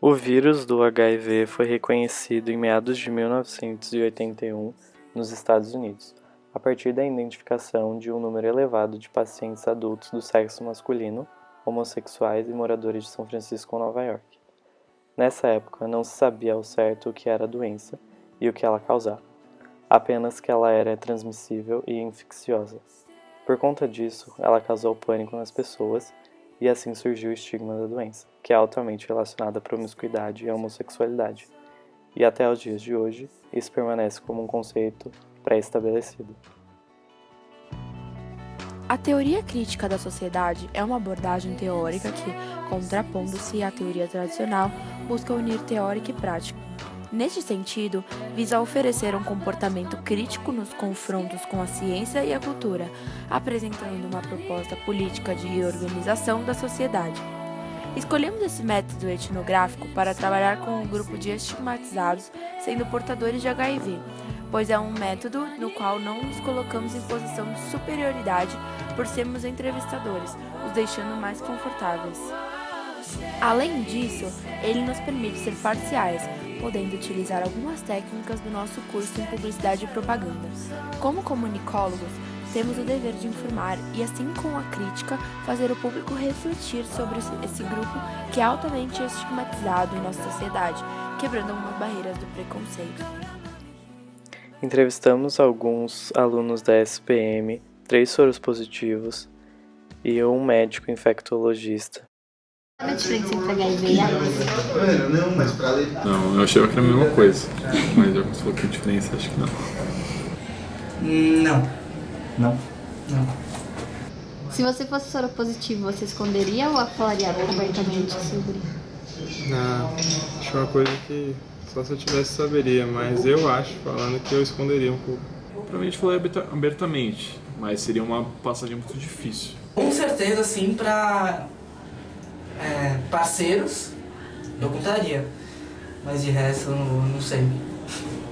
O vírus do HIV foi reconhecido em meados de 1981 nos Estados Unidos, a partir da identificação de um número elevado de pacientes adultos do sexo masculino, homossexuais e moradores de São Francisco, Nova York. Nessa época, não se sabia ao certo o que era a doença e o que ela causava, apenas que ela era transmissível e infecciosa. Por conta disso, ela causou pânico nas pessoas e assim surgiu o estigma da doença, que é altamente relacionado à promiscuidade e à homossexualidade. E até os dias de hoje, isso permanece como um conceito pré-estabelecido. A teoria crítica da sociedade é uma abordagem teórica que, contrapondo-se à teoria tradicional, busca unir teórica e prática. Neste sentido, visa oferecer um comportamento crítico nos confrontos com a ciência e a cultura, apresentando uma proposta política de reorganização da sociedade. Escolhemos esse método etnográfico para trabalhar com o grupo de estigmatizados sendo portadores de HIV, pois é um método no qual não nos colocamos em posição de superioridade por sermos entrevistadores, os deixando mais confortáveis. Além disso, ele nos permite ser parciais, podendo utilizar algumas técnicas do nosso curso em Publicidade e Propaganda. Como comunicólogos, temos o dever de informar e, assim com a crítica, fazer o público refletir sobre esse grupo que é altamente estigmatizado em nossa sociedade, quebrando algumas barreiras do preconceito. Entrevistamos alguns alunos da SPM, 3 soros positivos e um médico infectologista. Qual a diferença entre HIV e AIDS? Não, eu achava que era a mesma coisa, mas eu falou que a diferença, acho que não. Não. Se você fosse soro positivo, você esconderia ou falaria abertamente sobre? Não, acho uma coisa que só se eu tivesse saberia, mas eu acho, falando que eu esconderia um pouco. Provavelmente falei abertamente, mas seria uma passagem muito difícil. Com certeza, sim, para parceiros, eu contaria. Mas de resto, eu não sei.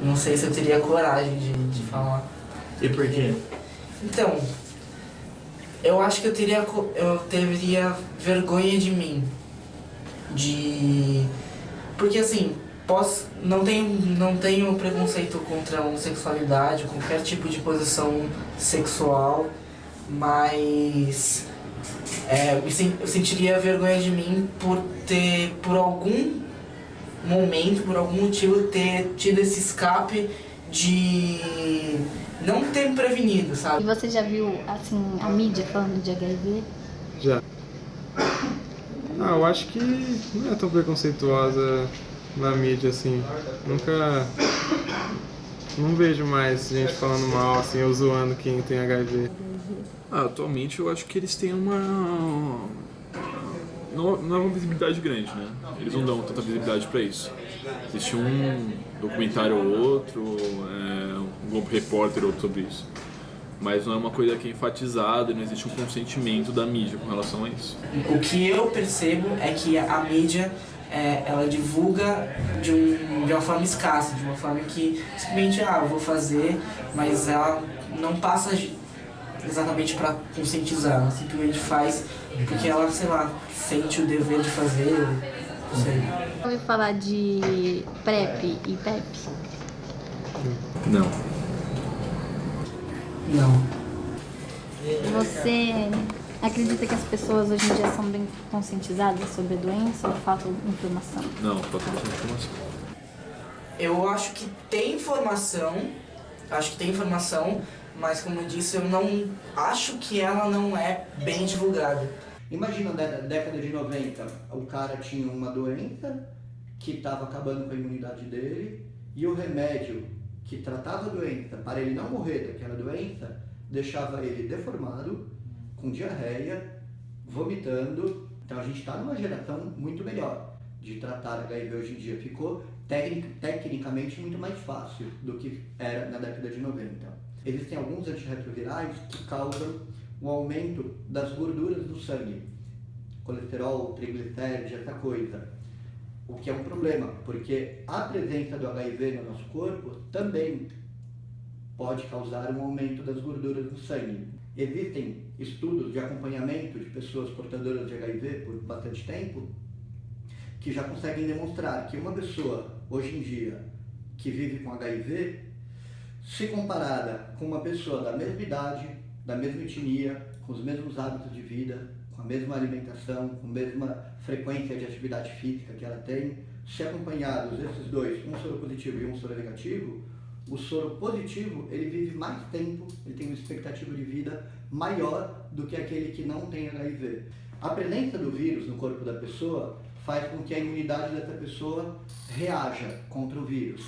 Não sei se eu teria coragem de falar. E por quê? Então, eu acho que eu teria vergonha de mim. Porque assim, não tenho preconceito contra a homossexualidade, qualquer tipo de posição sexual, mas eu sentiria vergonha de mim por algum momento, por algum motivo, ter tido esse escape de não ter me prevenido, sabe? E você já viu, assim, a mídia falando de HIV? Já. Eu acho que não é tão preconceituosa na mídia, assim. Não vejo mais gente falando mal, assim, ou zoando quem tem HIV. Atualmente eu acho que eles têm não é uma visibilidade grande, né? Eles não dão tanta visibilidade pra isso. Existe um documentário ou outro, um Globo Repórter ou outro sobre isso. Mas não é uma coisa que é enfatizada, não existe um consentimento da mídia com relação a isso. O que eu percebo é que a mídia, ela divulga de uma forma escassa, de uma forma que simplesmente, eu vou fazer, mas ela não passa exatamente para conscientizar, ela simplesmente faz porque ela, sei lá, sente o dever de fazer, não sei. Ouviu falar de PrEP e PEP? Não. Você acredita que as pessoas hoje em dia são bem conscientizadas sobre a doença ou falta de informação? Não, falta bastante informação. Eu acho que tem informação, mas como eu disse, eu não acho que ela não é bem divulgada. Imagina, na década de 90, o cara tinha uma doença que estava acabando com a imunidade dele e o remédio que tratava a doença, para ele não morrer daquela doença, deixava ele deformado, com diarreia, vomitando. Então a gente está numa geração muito melhor de tratar HIV hoje em dia. Ficou tecnicamente muito mais fácil do que era na década de 90. Existem alguns antirretrovirais que causam o aumento das gorduras do sangue, colesterol, triglicérides, essa coisa. O que é um problema, porque a presença do HIV no nosso corpo também pode causar um aumento das gorduras no sangue. Existem estudos de acompanhamento de pessoas portadoras de HIV por bastante tempo que já conseguem demonstrar que uma pessoa, hoje em dia, que vive com HIV, se comparada com uma pessoa da mesma idade, da mesma etnia, com os mesmos hábitos de vida, com a mesma alimentação, com a mesma frequência de atividade física que ela tem, se acompanhados esses dois, um soro positivo e um soro negativo, o soro positivo ele vive mais tempo, ele tem uma expectativa de vida maior do que aquele que não tem HIV. A presença do vírus no corpo da pessoa faz com que a imunidade dessa pessoa reaja contra o vírus.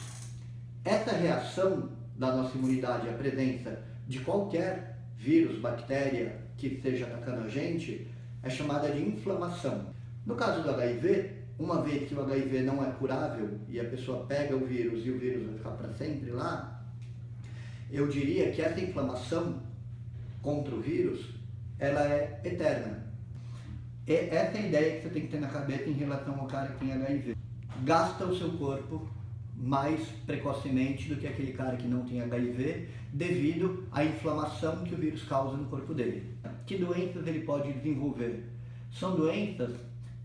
Essa reação da nossa imunidade à presença de qualquer vírus, bactéria que esteja atacando a gente, é chamada de inflamação. No caso do HIV, uma vez que o HIV não é curável e a pessoa pega o vírus e o vírus vai ficar para sempre lá, eu diria que essa inflamação contra o vírus, ela é eterna. E essa é a ideia que você tem que ter na cabeça em relação ao cara que tem HIV. Gasta o seu corpo mais precocemente do que aquele cara que não tem HIV, devido à inflamação que o vírus causa no corpo dele. Que doenças ele pode desenvolver? São doenças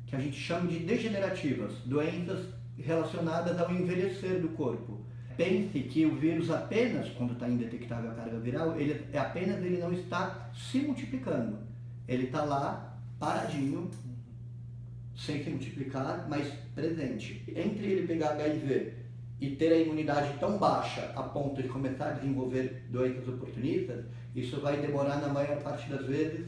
que a gente chama de degenerativas, doenças relacionadas ao envelhecer do corpo. Pense que o vírus apenas, quando está indetectável a carga viral, ele não está se multiplicando. Ele está lá, paradinho, sem se multiplicar, mas presente. Entre ele pegar HIV e ter a imunidade tão baixa a ponto de começar a desenvolver doenças oportunistas, isso vai demorar na maior parte das vezes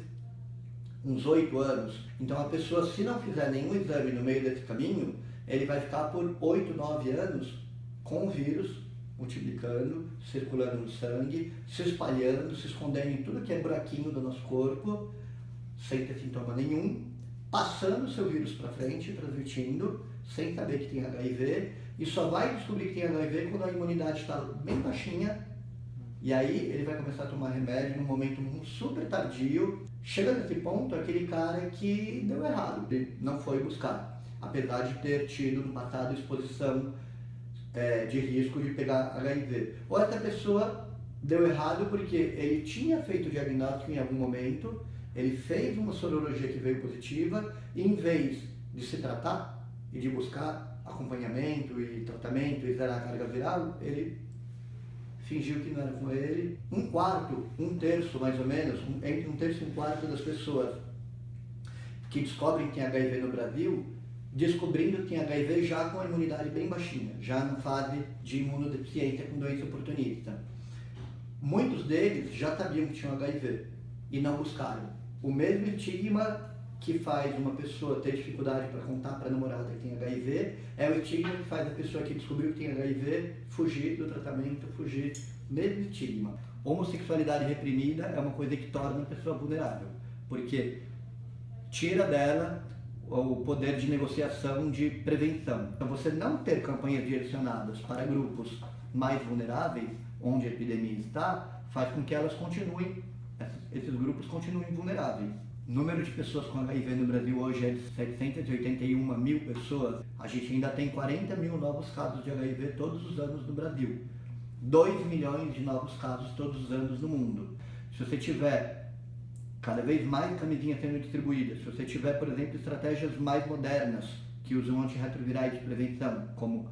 uns 8 anos. Então a pessoa, se não fizer nenhum exame no meio desse caminho, ele vai ficar por 8, 9 anos com o vírus multiplicando, circulando no sangue, se espalhando, se escondendo em tudo que é buraquinho do nosso corpo, sem ter sintoma nenhum, passando o seu vírus para frente, transmitindo, sem saber que tem HIV, e só vai descobrir que tem HIV quando a imunidade está bem baixinha, e aí ele vai começar a tomar remédio num momento super tardio. Chega nesse ponto aquele cara que deu errado, ele não foi buscar, apesar de ter tido no passado exposição de risco de pegar HIV. Ou essa pessoa deu errado porque ele tinha feito o diagnóstico em algum momento, ele fez uma sorologia que veio positiva, e em vez de se tratar e de buscar acompanhamento e tratamento e zerar a carga viral, ele fingiu que não era com ele. Um terço mais ou menos, entre um terço e um quarto das pessoas que descobrem que tem HIV no Brasil, descobrindo que tem HIV já com a imunidade bem baixinha, já na fase de imunodeficiência com doença oportunista. Muitos deles já sabiam que tinham HIV e não buscaram. O mesmo estigma que faz uma pessoa ter dificuldade para contar para a namorada que tem HIV é o estigma que faz a pessoa que descobriu que tem HIV fugir do tratamento, fugir. Mesmo estigma. Homossexualidade reprimida é uma coisa que torna a pessoa vulnerável, porque tira dela o poder de negociação, de prevenção. Então, você não ter campanhas direcionadas para grupos mais vulneráveis, onde a epidemia está, faz com que esses grupos continuem vulneráveis. O número de pessoas com HIV no Brasil hoje é de 781 mil pessoas. A gente ainda tem 40 mil novos casos de HIV todos os anos no Brasil. 2 milhões de novos casos todos os anos no mundo. Se você tiver cada vez mais camisinhas sendo distribuídas, se você tiver, por exemplo, estratégias mais modernas que usam antirretrovirais de prevenção, como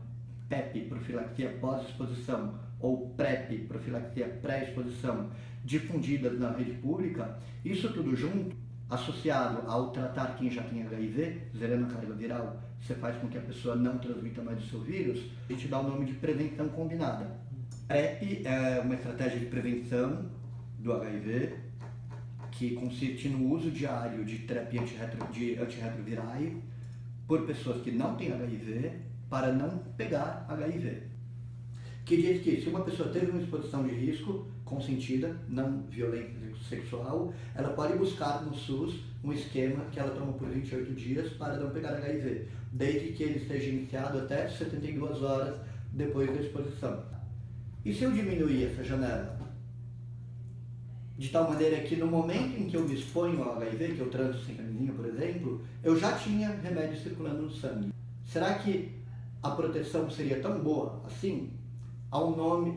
PEP, profilaxia pós-exposição, ou PrEP, profilaxia pré-exposição, difundidas na rede pública, isso tudo junto, associado ao tratar quem já tem HIV, zerando a carga viral, você faz com que a pessoa não transmita mais o seu vírus, e te dá o nome de prevenção combinada. PrEP é uma estratégia de prevenção do HIV, que consiste no uso diário de terapia de antirretrovirais por pessoas que não têm HIV, para não pegar HIV. Que diz que se uma pessoa teve uma exposição de risco consentida, não violenta sexual, ela pode buscar no SUS um esquema que ela toma por 28 dias para não pegar HIV, desde que ele esteja iniciado até 72 horas depois da exposição. E se eu diminuir essa janela? De tal maneira que no momento em que eu me exponho ao HIV, que eu transo sem camisinha, por exemplo, eu já tinha remédio circulando no sangue. Será que a proteção seria tão boa assim?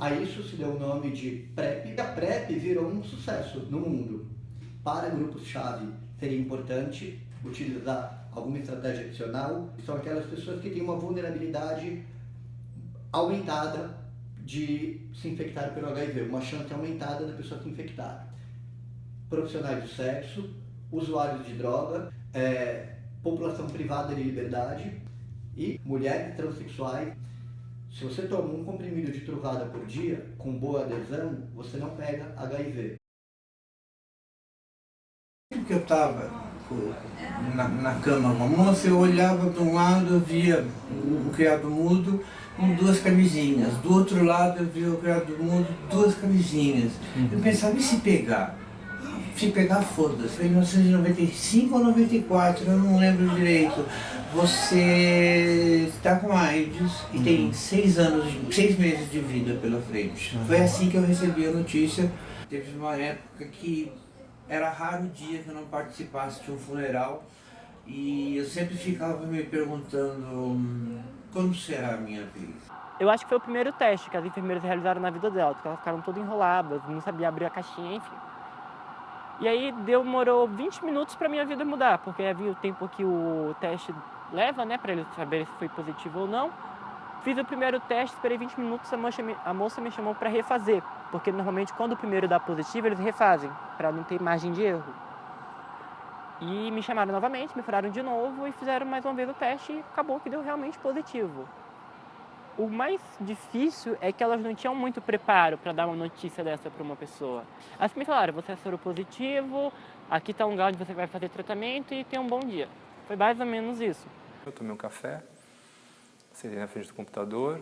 A isso se deu o nome de PrEP. A PrEP virou um sucesso no mundo. Para grupos-chave, seria importante utilizar alguma estratégia adicional, são aquelas pessoas que têm uma vulnerabilidade aumentada de se infectar pelo HIV, uma chance aumentada da pessoa se infectar. Profissionais do sexo, usuários de droga, população privada de liberdade e mulheres transexuais. Se você toma um comprimido de Truvada por dia, com boa adesão, você não pega HIV. Que eu estava na cama com a moça, eu olhava de um lado, eu via um criado mudo com 2 camisinhas. Do outro lado, eu via o criado mudo, 2 camisinhas. Eu pensava, e se pegar? Se pegar, foda-se. Foi em 1995 ou 94, eu não lembro direito. Você está com AIDS e tem 6 meses de vida pela frente. Foi assim que eu recebi a notícia. Teve uma época que era raro o dia que eu não participasse de um funeral e eu sempre ficava me perguntando como será a minha vez. Eu acho que foi o primeiro teste que as enfermeiras realizaram na vida dela, porque elas ficaram todas enroladas, não sabiam abrir a caixinha, enfim. E aí demorou 20 minutos para minha vida mudar, porque havia o tempo que o teste leva, né, para eles saberem se foi positivo ou não. Fiz o primeiro teste, esperei 20 minutos, a moça me chamou para refazer, porque normalmente quando o primeiro dá positivo, eles refazem, para não ter margem de erro. E me chamaram novamente, me furaram de novo e fizeram mais uma vez o teste e acabou que deu realmente positivo. O mais difícil é que elas não tinham muito preparo para dar uma notícia dessa para uma pessoa. Elas me falaram, você é soropositivo, aqui está um lugar onde você vai fazer tratamento e tenha um bom dia. Foi mais ou menos isso. Eu tomei um café, sentei na frente do computador,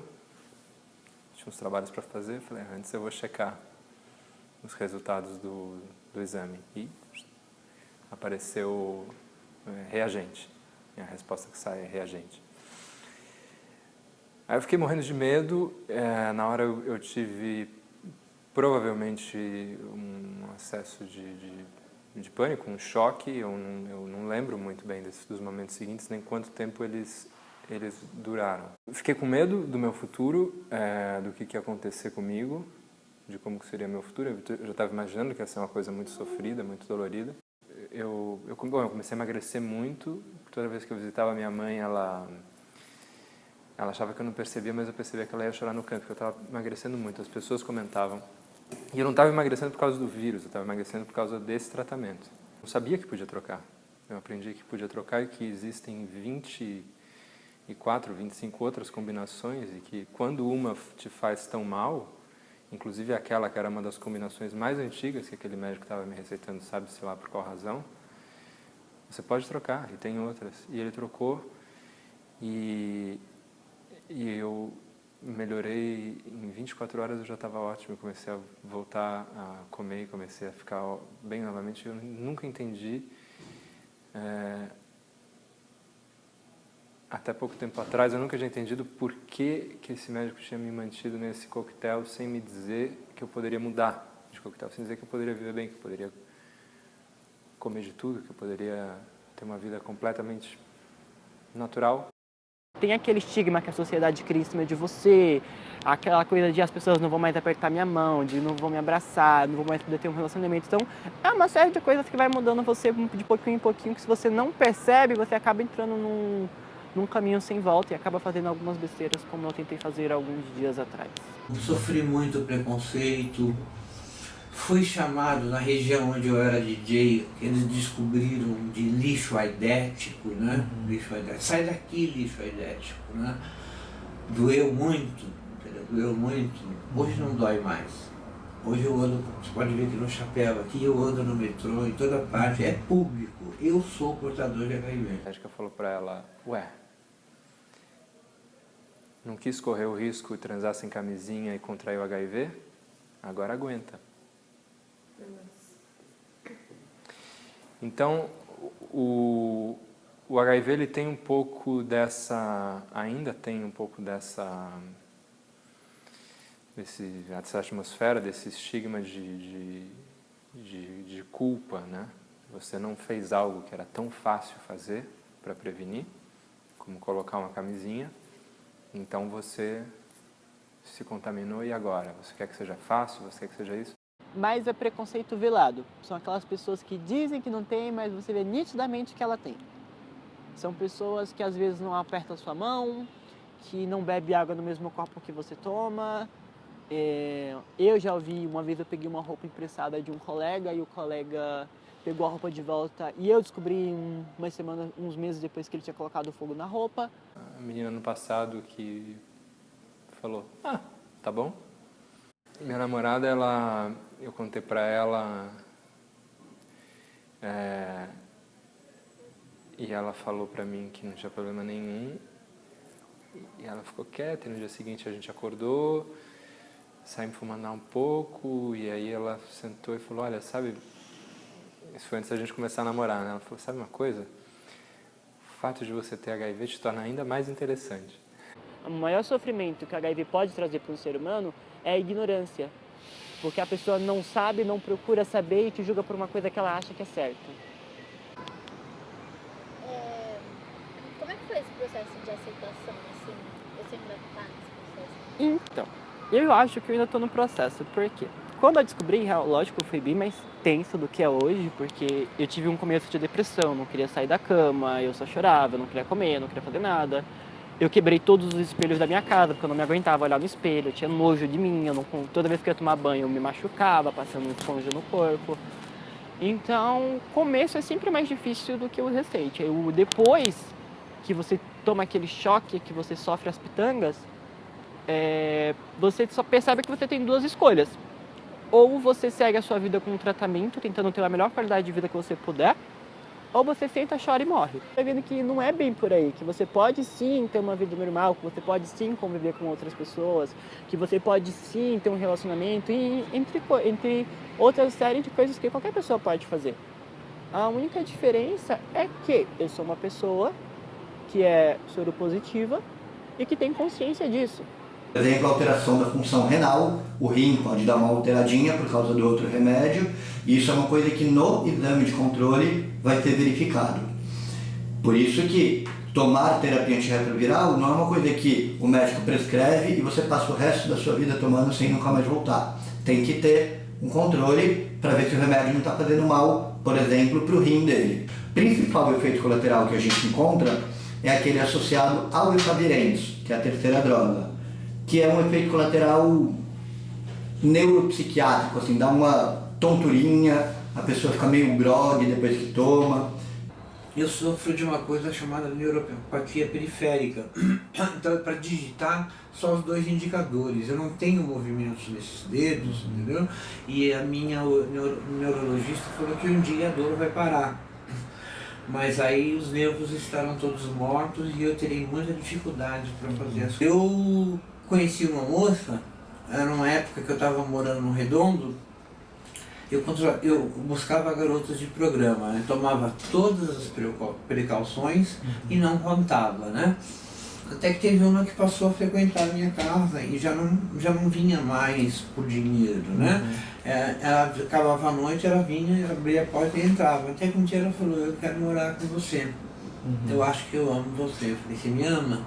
tinha uns trabalhos para fazer, falei, antes eu vou checar os resultados do exame. E apareceu reagente. E a resposta que sai é reagente. Aí eu fiquei morrendo de medo. Na hora eu tive provavelmente um acesso de pânico, um choque. Eu não lembro muito bem dos momentos seguintes, nem quanto tempo eles duraram. Fiquei com medo do meu futuro, do que ia acontecer comigo, de como seria meu futuro. Eu já estava imaginando que ia ser uma coisa muito sofrida, muito dolorida. Eu comecei a emagrecer muito. Toda vez que eu visitava minha mãe, ela achava que eu não percebia, mas eu percebia que ela ia chorar no canto, porque eu estava emagrecendo muito. As pessoas comentavam. E eu não estava emagrecendo por causa do vírus, eu estava emagrecendo por causa desse tratamento. Eu sabia que podia trocar. Eu aprendi que podia trocar e que existem 24, 25 outras combinações e que quando uma te faz tão mal, inclusive aquela que era uma das combinações mais antigas que aquele médico estava me receitando, sabe-se lá por qual razão, você pode trocar, e tem outras. E ele trocou e eu melhorei, em 24 horas eu já estava ótimo, eu comecei a voltar a comer, comecei a ficar bem novamente. Eu nunca entendi, até pouco tempo atrás, eu nunca tinha entendido por que esse médico tinha me mantido nesse coquetel sem me dizer que eu poderia mudar de coquetel, sem dizer que eu poderia viver bem, que eu poderia comer de tudo, que eu poderia ter uma vida completamente natural. Tem aquele estigma que a sociedade cria em cima de você, aquela coisa de as pessoas não vão mais apertar minha mão, de não vão me abraçar, não vão mais poder ter um relacionamento. Então, é uma série de coisas que vai mudando você de pouquinho em pouquinho, que se você não percebe, você acaba entrando num caminho sem volta e acaba fazendo algumas besteiras, como eu tentei fazer alguns dias atrás. Sofri muito preconceito. Fui chamado na região onde eu era DJ, eles descobriram de lixo aidético, né? Lixo aidético. Sai daqui, lixo aidético, né? Doeu muito, entendeu? Doeu muito. Hoje não dói mais. Hoje eu ando, você pode ver que no chapéu aqui, eu ando no metrô, em toda parte, é público. Eu sou portador de HIV. A médica falou para ela, não quis correr o risco de transar sem camisinha e contrair o HIV? Agora aguenta. Então, o HIV ele tem um pouco dessa, ainda tem um pouco dessa atmosfera, desse estigma de culpa, né? Você não fez algo que era tão fácil fazer para prevenir, como colocar uma camisinha, então você se contaminou e agora? Você quer que seja fácil? Você quer que seja isso? Mas é preconceito velado. São aquelas pessoas que dizem que não tem, mas você vê nitidamente que ela tem. São pessoas que às vezes não apertam a sua mão, que não bebe água no mesmo copo que você toma. Eu já ouvi, uma vez eu peguei uma roupa emprestada de um colega e o colega pegou a roupa de volta e eu descobri umas semanas, uns meses depois que ele tinha colocado fogo na roupa. A menina no passado que falou, tá bom. Minha namorada, eu contei pra ela e ela falou pra mim que não tinha problema nenhum. E ela ficou quieta e no dia seguinte a gente acordou, saímos fumar um pouco e aí ela sentou e falou, olha, sabe, isso foi antes da gente começar a namorar, né? Ela falou, sabe uma coisa? O fato de você ter HIV te torna ainda mais interessante. O maior sofrimento que o HIV pode trazer para um ser humano é a ignorância. Porque a pessoa não sabe, não procura saber e te julga por uma coisa que ela acha que é certa. Como é que foi esse processo de aceitação, assim? Você ainda tá nesse processo? Então, eu acho que eu ainda estou no processo. Por quê? Quando eu descobri, lógico, foi bem mais tenso do que é hoje, porque eu tive um começo de depressão, não queria sair da cama, eu só chorava, eu não queria comer, eu não queria fazer nada. Eu quebrei todos os espelhos da minha casa, porque eu não me aguentava olhar no espelho, eu tinha nojo de mim, toda vez que eu ia tomar banho eu me machucava, passando esponja no corpo. Então, o começo é sempre mais difícil do que o restante. Depois que você toma aquele choque, que você sofre as pitangas, você só percebe que você tem duas escolhas. Ou você segue a sua vida com um tratamento, tentando ter a melhor qualidade de vida que você puder, ou você senta, chora e morre. Tá vendo que não é bem por aí, que você pode sim ter uma vida normal, que você pode sim conviver com outras pessoas, que você pode sim ter um relacionamento, e entre outras séries de coisas que qualquer pessoa pode fazer. A única diferença é que eu sou uma pessoa que é soropositiva e que tem consciência disso. Por exemplo, a alteração da função renal, o rim pode dar uma alteradinha por causa do outro remédio, e isso é uma coisa que no exame de controle vai ser verificado. Por isso que tomar terapia antirretroviral não é uma coisa que o médico prescreve e você passa o resto da sua vida tomando sem nunca mais voltar. Tem que ter um controle para ver se o remédio não está fazendo mal, por exemplo, para o rim dele. O principal efeito colateral que a gente encontra é aquele associado ao efavirenz, que é a terceira droga, que é um efeito colateral neuropsiquiátrico, assim, dá uma tonturinha, a pessoa fica meio grogue depois que toma. Eu sofro de uma coisa chamada neuropatia periférica. Então, para digitar, só os dois indicadores. Eu não tenho movimentos nesses dedos, entendeu? E a minha neurologista falou que um dia a dor vai parar. Mas aí os nervos estarão todos mortos e eu terei muita dificuldade para fazer as coisas. Eu conheci uma moça, era uma época que eu estava morando no Redondo, eu buscava garotas de programa, né? Tomava todas as precauções e não contava, né? Até que teve uma que passou a frequentar a minha casa e já não vinha mais por dinheiro, né? Ela acabava à noite, ela vinha, abria a porta e entrava. Até que um dia ela falou, eu quero morar com você. Eu acho que eu amo você. Eu falei, você me ama?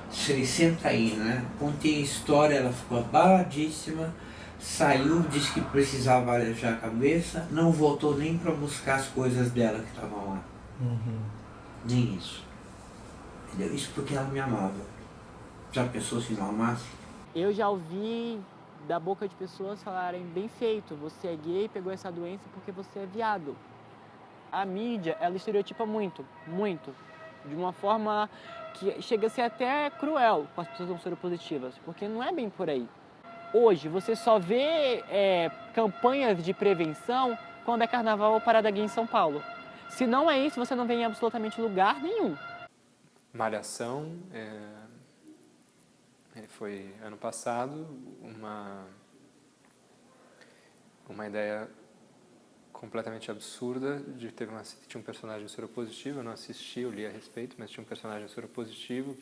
Falei, senta aí, né? Contei a história, ela ficou abaladíssima, saiu, disse que precisava arejar a cabeça, não voltou nem para buscar as coisas dela que estavam lá. Nem isso. Entendeu? Isso porque ela me amava. Já pensou se não amasse? Eu já ouvi da boca de pessoas falarem, bem feito, você é gay, pegou essa doença porque você é viado. A mídia, ela estereotipa muito, muito. De uma forma que chega a ser até cruel com as pessoas não soropositivas, porque não é bem por aí. Hoje, você só vê campanhas de prevenção quando é carnaval ou parada gay em São Paulo. Se não é isso, você não vê em absolutamente lugar nenhum. Malhação, foi ano passado, uma ideia completamente absurda de tinha um personagem soropositivo, eu não assisti, eu li a respeito, mas tinha um personagem soropositivo,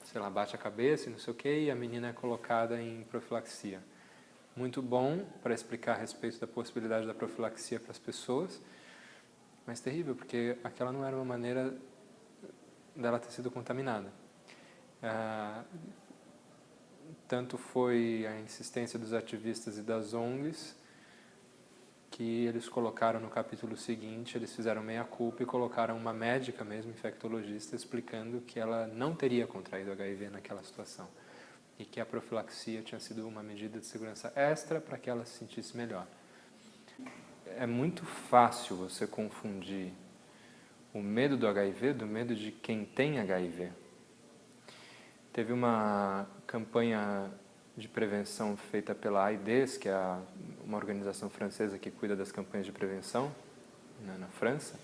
sei lá, bate a cabeça e não sei o quê, e a menina é colocada em profilaxia. Muito bom para explicar a respeito da possibilidade da profilaxia para as pessoas, mas terrível, porque aquela não era uma maneira dela ter sido contaminada. Tanto foi a insistência dos ativistas e das ONGs, que eles colocaram no capítulo seguinte, eles fizeram meia-culpa e colocaram uma médica mesmo, infectologista, explicando que ela não teria contraído HIV naquela situação e que a profilaxia tinha sido uma medida de segurança extra para que ela se sentisse melhor. É muito fácil você confundir o medo do HIV do medo de quem tem HIV. Teve uma campanha de prevenção feita pela AIDS, que é uma organização francesa que cuida das campanhas de prevenção na França,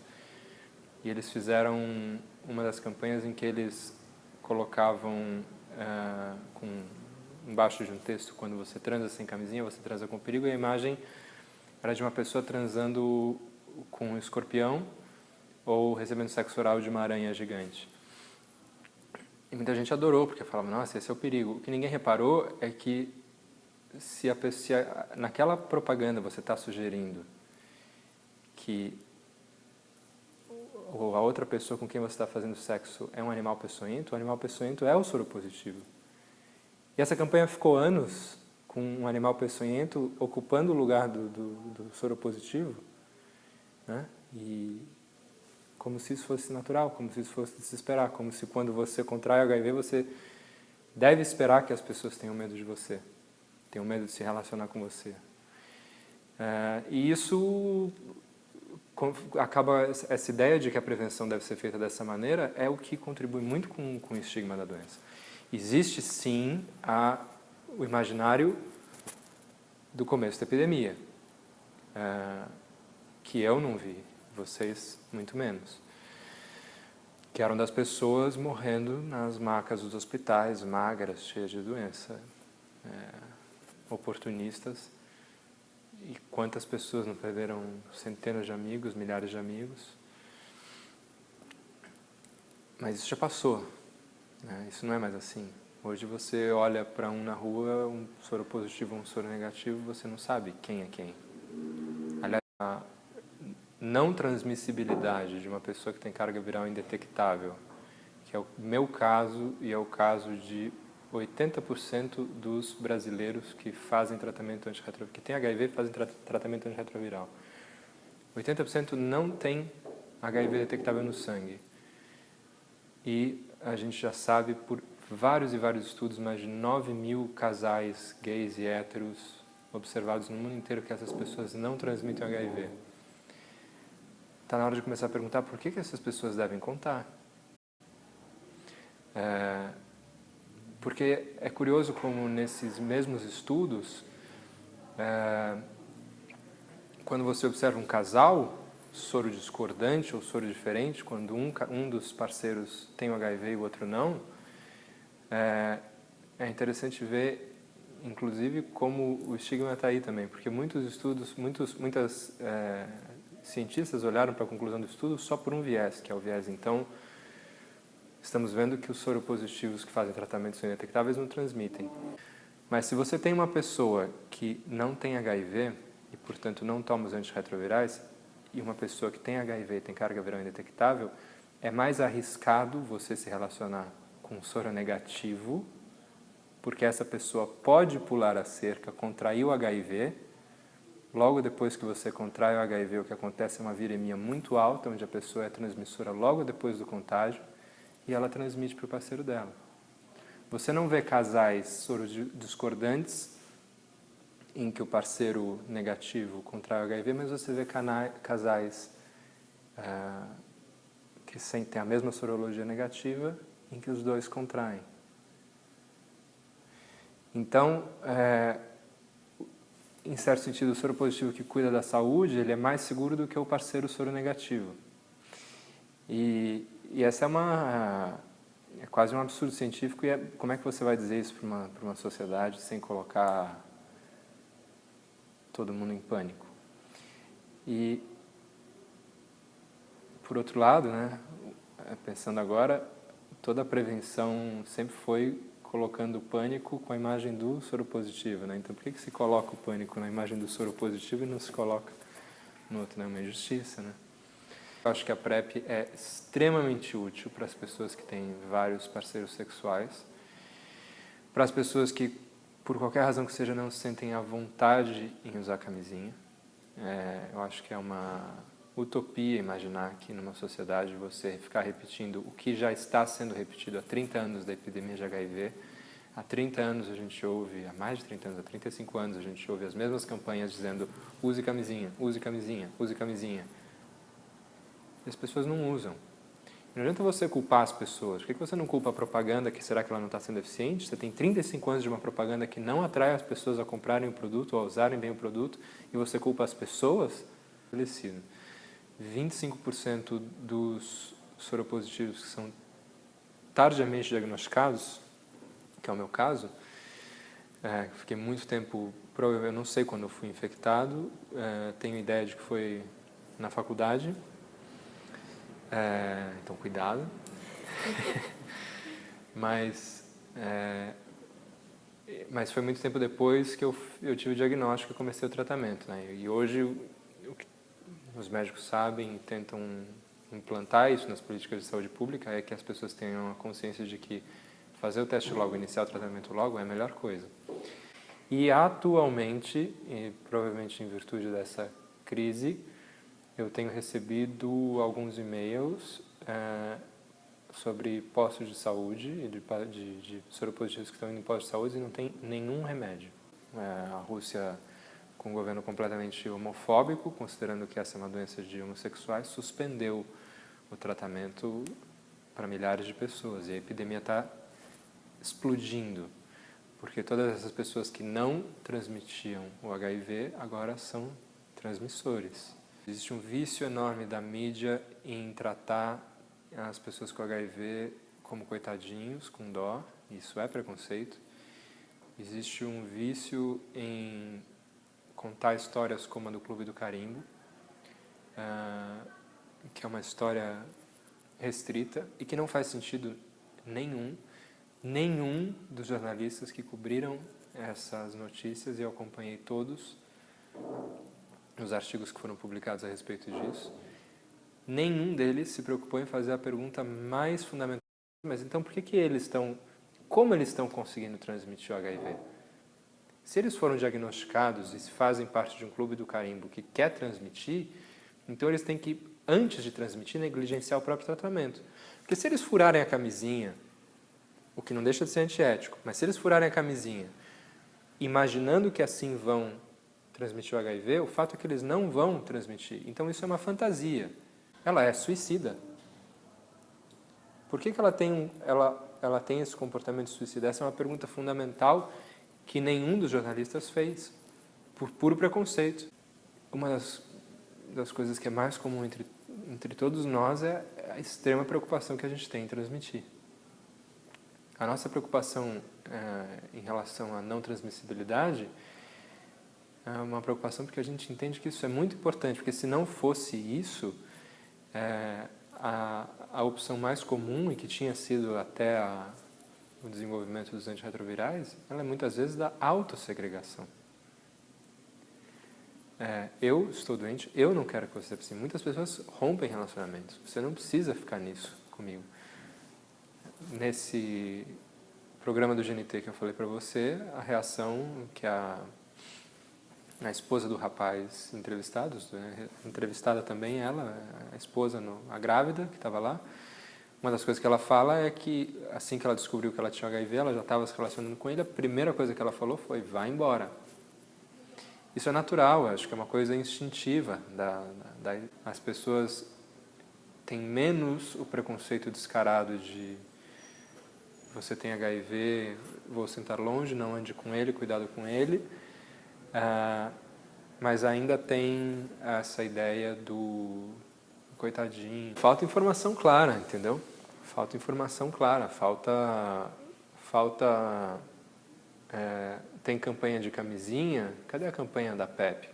e eles fizeram uma das campanhas em que eles colocavam embaixo de um texto: quando você transa sem camisinha, você transa com perigo, e a imagem era de uma pessoa transando com um escorpião ou recebendo sexo oral de uma aranha gigante. E muita gente adorou, porque falava, nossa, esse é o perigo. O que ninguém reparou é que se naquela propaganda você está sugerindo que a outra pessoa com quem você está fazendo sexo é um animal peçonhento, o animal peçonhento é o soro positivo. E essa campanha ficou anos com um animal peçonhento ocupando o lugar do soro positivo, né? E como se isso fosse natural, como se isso fosse de se esperar, como se quando você contrai HIV você deve esperar que as pessoas tenham medo de você, tenham medo de se relacionar com você. E isso acaba, essa ideia de que a prevenção deve ser feita dessa maneira é o que contribui muito com o estigma da doença. Existe sim o imaginário do começo da epidemia, que eu não vi, vocês muito menos, que eram das pessoas morrendo nas macas dos hospitais, magras, cheias de doença, oportunistas. E quantas pessoas não perderam centenas de amigos, milhares de amigos. Mas isso já passou, né? Isso não é mais assim. Hoje você olha para um na rua, um soro positivo ou um soro negativo, você não sabe quem é quem. Aliás, a não transmissibilidade de uma pessoa que tem carga viral indetectável, que é o meu caso e é o caso de 80% dos brasileiros que fazem tratamento antirretroviral, que têm HIV, fazem tratamento antirretroviral. 80% não tem HIV detectável no sangue. E a gente já sabe por vários e vários estudos, mais de 9.000 casais gays e héteros observados no mundo inteiro, que essas pessoas não transmitem HIV. Está na hora de começar a perguntar por que essas pessoas devem contar. Porque é curioso como nesses mesmos estudos, quando você observa um casal, soro discordante ou soro diferente, quando um dos parceiros tem o HIV e o outro não, é interessante ver, inclusive, como o estigma está aí também, porque muitos estudos, muitas cientistas olharam para a conclusão do estudo só por um viés, que é o viés, então, estamos vendo que os soropositivos que fazem tratamentos indetectáveis não transmitem. Mas se você tem uma pessoa que não tem HIV e, portanto, não toma os antirretrovirais, e uma pessoa que tem HIV e tem carga viral indetectável, é mais arriscado você se relacionar com um soro negativo, porque essa pessoa pode pular a cerca, contrair o HIV. Logo depois que você contrai o HIV, o que acontece é uma viremia muito alta, onde a pessoa é transmissora logo depois do contágio, e ela transmite para o parceiro dela. Você não vê casais sorodiscordantes em que o parceiro negativo contrai o HIV, mas você vê casais que têm a mesma sorologia negativa em que os dois contraem. Então, em certo sentido, o soro positivo que cuida da saúde, ele é mais seguro do que o parceiro soro negativo. E essa é quase um absurdo científico, e como é que você vai dizer isso para uma sociedade sem colocar todo mundo em pânico? E, por outro lado, né, pensando agora, toda a prevenção sempre foi colocando o pânico com a imagem do soro positivo, né? Então, por que se coloca o pânico na imagem do soro positivo e não se coloca no outro? Não é uma injustiça, né? Eu acho que a PrEP é extremamente útil para as pessoas que têm vários parceiros sexuais, para as pessoas que, por qualquer razão que seja, não se sentem à vontade em usar camisinha, Eu acho que é uma utopia imaginar que numa sociedade você ficar repetindo o que já está sendo repetido há 30 anos da epidemia de HIV. Há 30 anos a gente ouve, há mais de 30 anos, há 35 anos a gente ouve as mesmas campanhas dizendo use camisinha, use camisinha, use camisinha. E as pessoas não usam. Não adianta você culpar as pessoas. Por que você não culpa a propaganda, que será que ela não está sendo eficiente? Você tem 35 anos de uma propaganda que não atrai as pessoas a comprarem o produto ou a usarem bem o produto e você culpa as pessoas? 25% dos soropositivos que são tardiamente diagnosticados, que é o meu caso, fiquei muito tempo, eu não sei quando eu fui infectado, tenho ideia de que foi na faculdade, então cuidado. Mas foi muito tempo depois que eu tive o diagnóstico e comecei o tratamento, né? E hoje o que os médicos sabem e tentam implantar isso nas políticas de saúde pública é que as pessoas tenham a consciência de que fazer o teste logo, iniciar o tratamento logo é a melhor coisa. E atualmente, e provavelmente em virtude dessa crise, eu tenho recebido alguns e-mails sobre postos de saúde e de soropositivos que estão indo em postos de saúde e não tem nenhum remédio. A Rússia, com um governo completamente homofóbico, considerando que essa é uma doença de homossexuais, suspendeu o tratamento para milhares de pessoas. E a epidemia está explodindo, porque todas essas pessoas que não transmitiam o HIV agora são transmissores. Existe um vício enorme da mídia em tratar as pessoas com HIV como coitadinhos, com dó, isso é preconceito. Existe um vício em contar histórias como a do Clube do Carimbo, que é uma história restrita e que não faz sentido nenhum dos jornalistas que cobriram essas notícias, e eu acompanhei todos os artigos que foram publicados a respeito disso, nenhum deles se preocupou em fazer a pergunta mais fundamental: mas então por que como eles estão conseguindo transmitir o HIV? Se eles foram diagnosticados e se fazem parte de um clube do carimbo que quer transmitir, então eles têm que, antes de transmitir, negligenciar o próprio tratamento. Porque se eles furarem a camisinha, o que não deixa de ser antiético, mas se eles furarem a camisinha, imaginando que assim vão transmitir o HIV, o fato é que eles não vão transmitir. Então isso é uma fantasia. Ela é suicida. Por que ela tem esse comportamento suicida? Essa é uma pergunta fundamental que nenhum dos jornalistas fez, por puro preconceito. Uma das coisas que é mais comum entre todos nós é a extrema preocupação que a gente tem em transmitir. A nossa preocupação em relação à não transmissibilidade é uma preocupação porque a gente entende que isso é muito importante, porque se não fosse isso, a opção mais comum e que tinha sido até o desenvolvimento dos antirretrovirais, ela é muitas vezes da autossegregação. Eu estou doente, eu não quero que você seja assim. Muitas pessoas rompem relacionamentos. Você não precisa ficar nisso comigo. Nesse programa do GNT que eu falei para você, a reação que a esposa do rapaz entrevistada também, a esposa, a grávida que estava lá, uma das coisas que ela fala é que assim que ela descobriu que ela tinha HIV, ela já estava se relacionando com ele, a primeira coisa que ela falou foi: vai embora. Isso é natural, acho que é uma coisa instintiva. As pessoas têm menos o preconceito descarado de você tem HIV, vou sentar longe, não ande com ele, cuidado com ele, mas ainda tem essa ideia do coitadinho. Falta informação clara, entendeu? Falta informação clara, tem campanha de camisinha, cadê a campanha da PEP?